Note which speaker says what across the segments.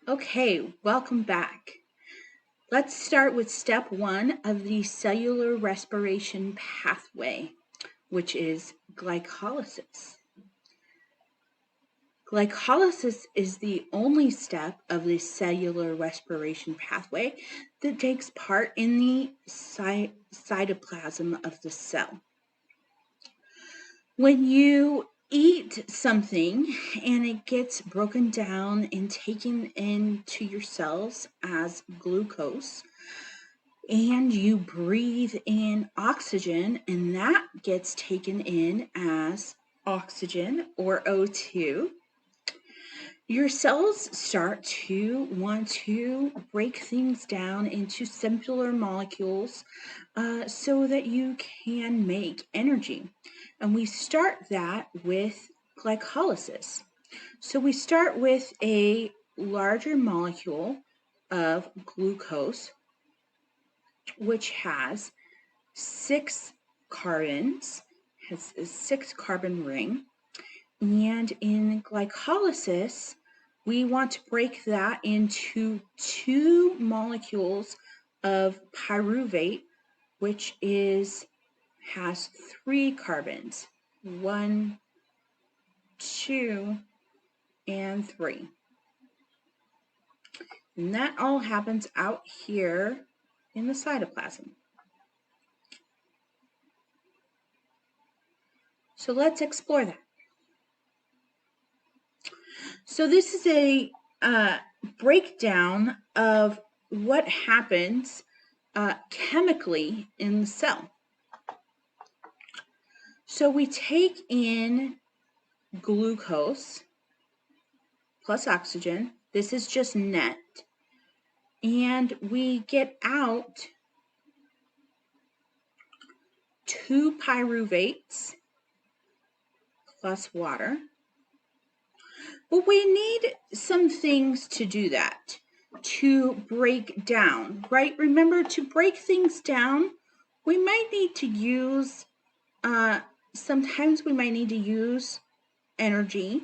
Speaker 1: Okay, welcome back. Let's start with step 1 of the cellular respiration pathway, which is glycolysis. Glycolysis is the only step of the cellular respiration pathway that takes part in the cytoplasm of the cell. When you eat something and it gets broken down and taken into your cells as glucose, and you breathe in oxygen and that gets taken in as oxygen or O2, your cells start to want to break things down into simpler molecules so that you can make energy. And we start that with glycolysis. So we start with a larger molecule of glucose, which has 6 carbons, has a 6-carbon ring. And in glycolysis, we want to break that into 2 molecules of pyruvate, which has 3 carbons, 1, 2, and 3. And that all happens out here in the cytoplasm. So let's explore that. So this is a breakdown of what happens chemically in the cell. So we take in glucose plus oxygen. This is just net. And we get out 2 pyruvates plus water. But we need some things to do that, to break down, right? Remember, to break things down, we might need to use, sometimes we might need to use energy,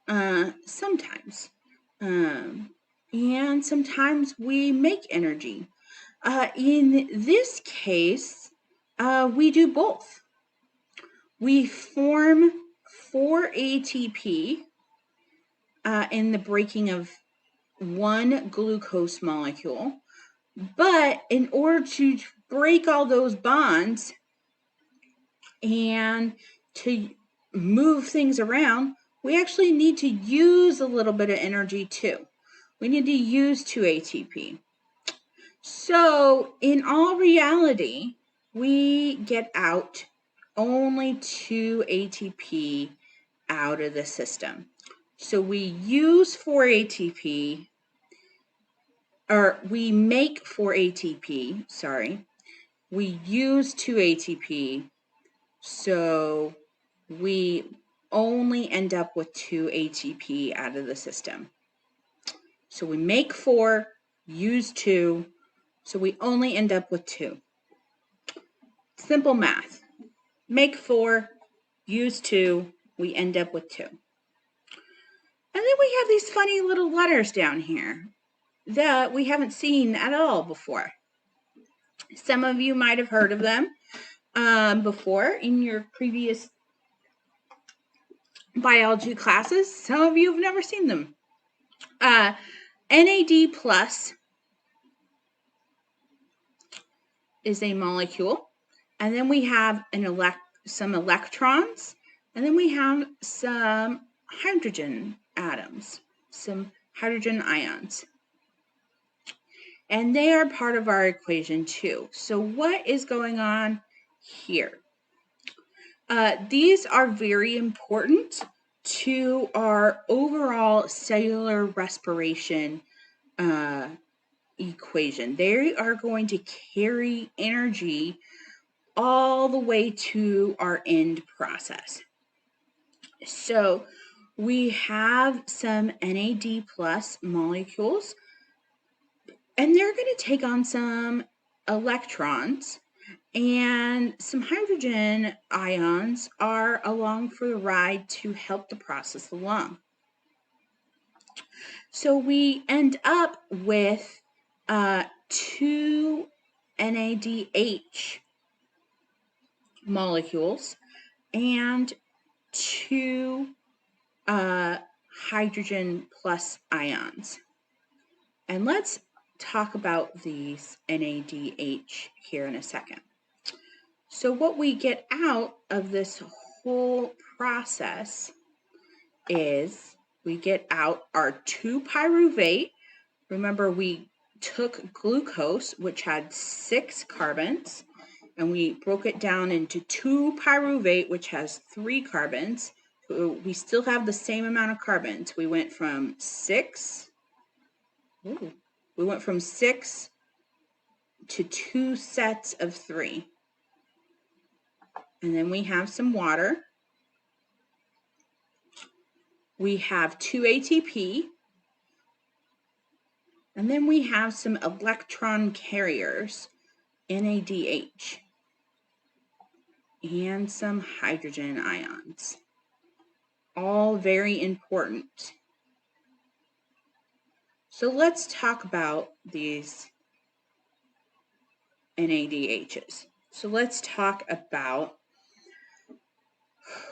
Speaker 1: sometimes. And sometimes we make energy. In this case, we do both. We form 4 ATP in the breaking of 1 glucose molecule. But in order to break all those bonds and to move things around, we actually need to use a little bit of energy too. We need to use 2 ATP. So in all reality, we get out only 2 ATP out of the system. So we use 4 ATP, or we make 4 ATP, sorry. We use 2 ATP, so we only end up with 2 ATP out of the system. So we make 4, use 2, so we only end up with 2. Simple math. Make 4, use 2, we end up with 2. And then we have these funny little letters down here that we haven't seen at all before. Some of you might have heard of them before in your previous biology classes. Some of you have never seen them. NAD plus is a molecule, and then we have some electrons, and then we have some hydrogen atoms, some hydrogen ions. And they are part of our equation too. So what is going on here? These are very important to our overall cellular respiration equation. They are going to carry energy all the way to our end process. So we have some NAD plus molecules, and they're going to take on some electrons, and some hydrogen ions are along for the ride to help the process along. So we end up with 2 NADH molecules and 2 hydrogen plus ions. And let's talk about these NADH here in a second. So what we get out of this whole process is we get out our 2-pyruvate. Remember, we took glucose, which had 6 carbons, and we broke it down into 2-pyruvate, which has 3 carbons. So we still have the same amount of carbons. We went from 6 to 2 sets of 3. And then we have some water. We have 2 ATP. And then we have some electron carriers, NADH, and some hydrogen ions. All very important. So let's talk about these NADHs. So let's talk about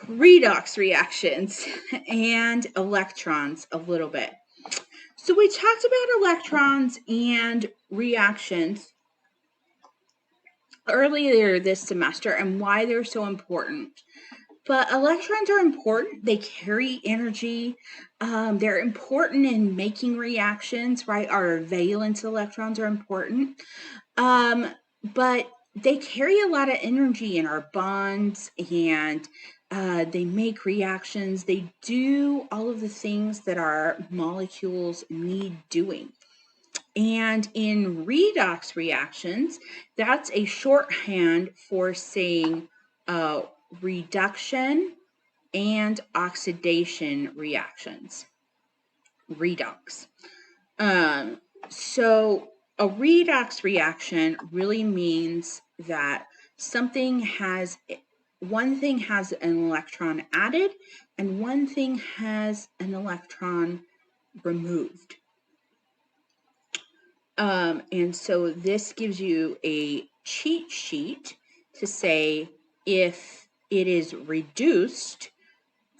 Speaker 1: redox reactions and electrons a little bit. So we talked about electrons and reactions earlier this semester and why they're so important. But electrons are important. They carry energy. They're important in making reactions, right? Our valence electrons are important. But they carry a lot of energy in our bonds, and they make reactions. They do all of the things that our molecules need doing. And in redox reactions, that's a shorthand for saying reduction and oxidation reactions. Redox. So a redox reaction really means that one thing has an electron added and one thing has an electron removed. And so this gives you a cheat sheet to say if it is reduced,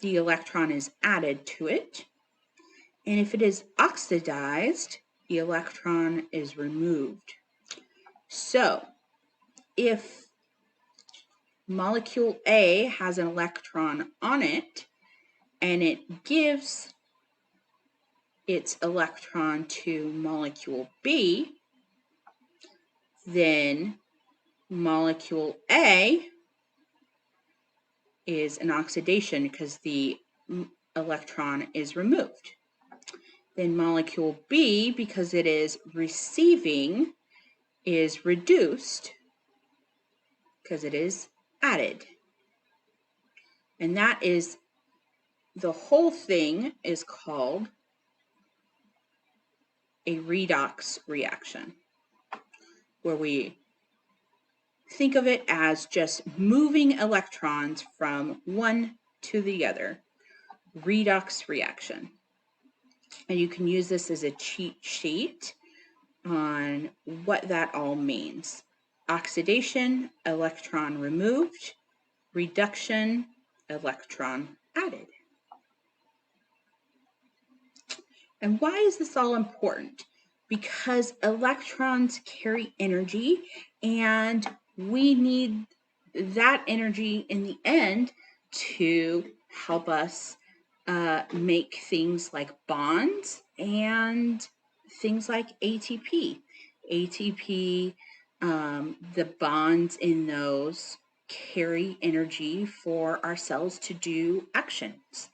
Speaker 1: the electron is added to it. And if it is oxidized, the electron is removed. So if molecule A has an electron on it and it gives its electron to molecule B, then molecule A is an oxidation because the electron is removed. Then molecule B, because it is receiving, is reduced because it is added. And that is, the whole thing is called a redox reaction, where we think of it as just moving electrons from one to the other. Redox reaction. And you can use this as a cheat sheet on what that all means. Oxidation, electron removed. Reduction, electron added. And why is this all important? Because electrons carry energy, and we need that energy in the end to help us make things like bonds and things like ATP. ATP, the bonds in those carry energy for our cells to do actions.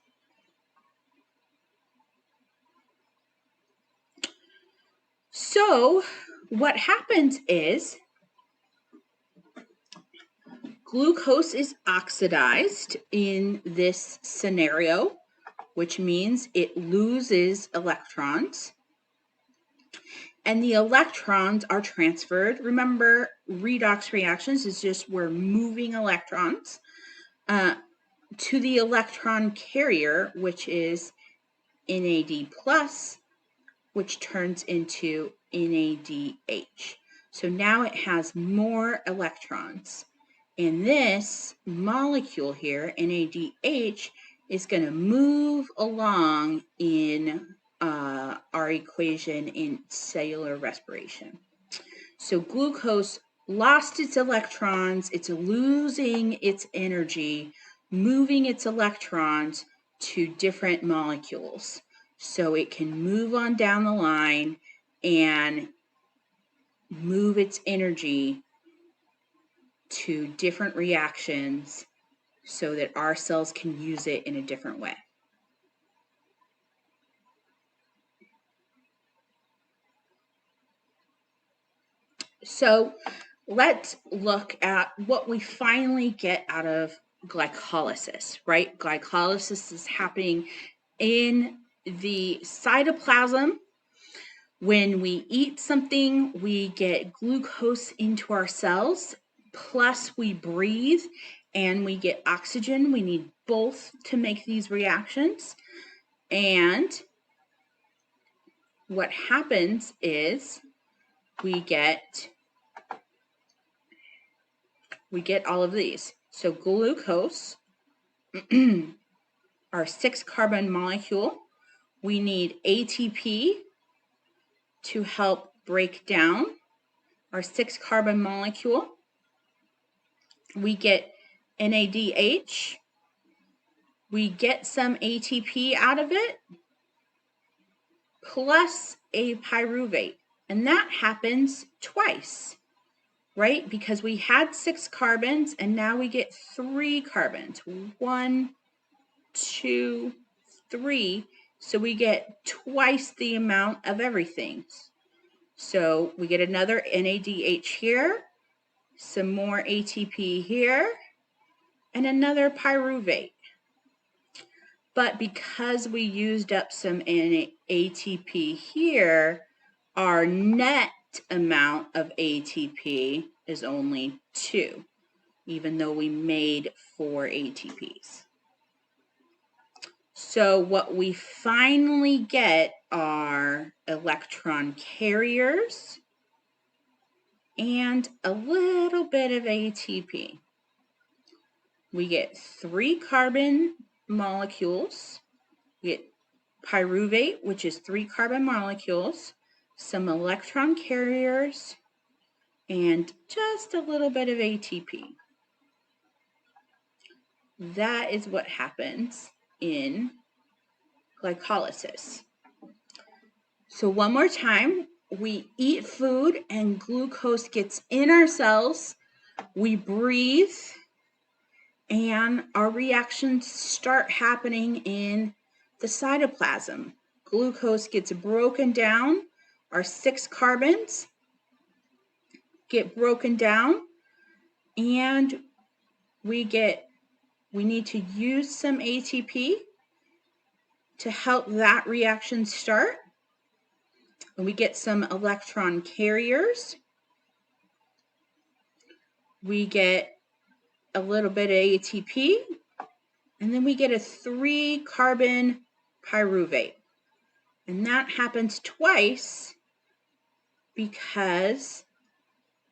Speaker 1: So what happens is glucose is oxidized in this scenario, which means it loses electrons. And the electrons are transferred. Remember, redox reactions is just we're moving electrons to the electron carrier, which is NAD plus which turns into NADH. So now it has more electrons. And this molecule here, NADH, is going to move along in our equation in cellular respiration. So glucose lost its electrons, it's losing its energy, moving its electrons to different molecules. So it can move on down the line and move its energy to different reactions so that our cells can use it in a different way. So let's look at what we finally get out of glycolysis, right? Glycolysis is happening in the cytoplasm. When we eat something, we get glucose into our cells, plus we breathe and we get oxygen. We need both to make these reactions. And what happens is we get all of these. So glucose, our 6-carbon molecule, we need ATP to help break down our 6-carbon molecule. We get NADH. We get some ATP out of it, plus a pyruvate. And that happens twice, right? Because we had 6 carbons and now we get 3 carbons. 1, 2, 3. So we get twice the amount of everything. So we get another NADH here, some more ATP here, and another pyruvate. But because we used up some ATP here, our net amount of ATP is only 2, even though we made 4 ATPs. So what we finally get are electron carriers and a little bit of ATP. We get 3 carbon molecules. We get pyruvate, which is 3 carbon molecules, some electron carriers, and just a little bit of ATP. That is what happens in glycolysis. So one more time, we eat food and glucose gets in our cells. We breathe and our reactions start happening in the cytoplasm. Glucose gets broken down. Our 6 carbons get broken down, and we need to use some ATP to help that reaction start. And we get some electron carriers. We get a little bit of ATP, and then we get a 3-carbon pyruvate. And that happens twice because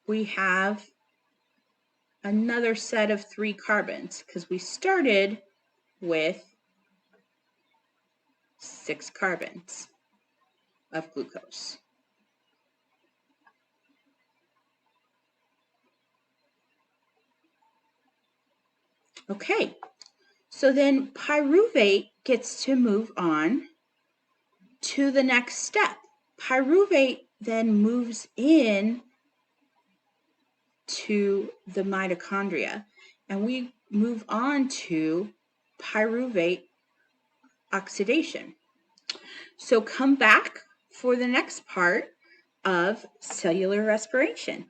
Speaker 1: we have another set of 3 carbons, because we started with 6 carbons of glucose. Okay, so then pyruvate gets to move on to the next step. Pyruvate then moves in to the mitochondria, and we move on to pyruvate oxidation. So come back for the next part of cellular respiration.